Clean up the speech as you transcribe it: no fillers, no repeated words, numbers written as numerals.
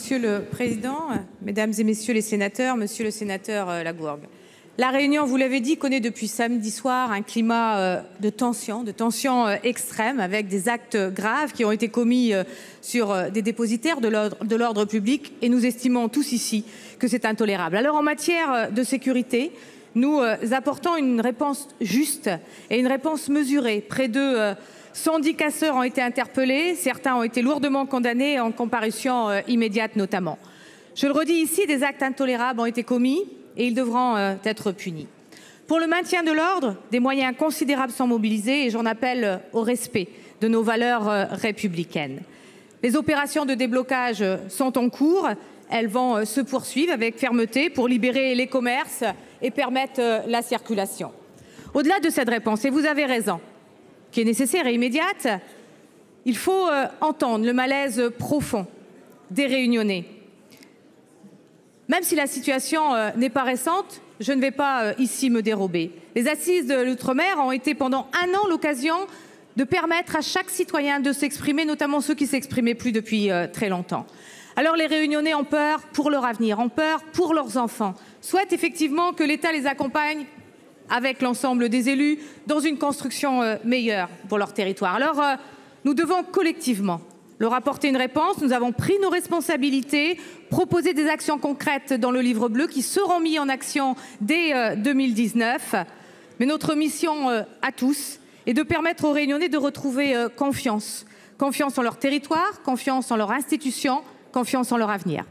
Monsieur le Président, Mesdames et Messieurs les sénateurs, Monsieur le sénateur Lagourgue, La Réunion, vous l'avez dit, connaît depuis samedi soir un climat de tension extrême, avec des actes graves qui ont été commis sur des dépositaires de l'ordre public, et nous estimons tous ici que c'est intolérable. Alors en matière de sécurité, nous apportons une réponse juste et une réponse mesurée. Près de 110 casseurs ont été interpellés, certains ont été lourdement condamnés en comparution immédiate notamment. Je le redis ici, des actes intolérables ont été commis et ils devront être punis. Pour le maintien de l'ordre, des moyens considérables sont mobilisés et j'en appelle au respect de nos valeurs républicaines. Les opérations de déblocage sont en cours, elles vont se poursuivre avec fermeté pour libérer les commerces et permettre la circulation. Au-delà de cette réponse, et vous avez raison, qui est nécessaire et immédiate, il faut entendre le malaise profond des Réunionnais. Même si la situation n'est pas récente, je ne vais pas ici me dérober. Les assises de l'outre-mer ont été pendant un an l'occasion de permettre à chaque citoyen de s'exprimer, notamment ceux qui s'exprimaient plus depuis très longtemps. Alors les Réunionnais ont peur pour leur avenir, ont peur pour leurs enfants, souhaitent effectivement que l'État les accompagne avec l'ensemble des élus dans une construction meilleure pour leur territoire. Alors nous devons collectivement leur apporter une réponse. Nous avons pris nos responsabilités, proposé des actions concrètes dans le livre bleu qui seront mis en action dès 2019. Mais notre mission à tous est de permettre aux Réunionnais de retrouver confiance en leur territoire, confiance en leurs institutions, confiance en leur avenir.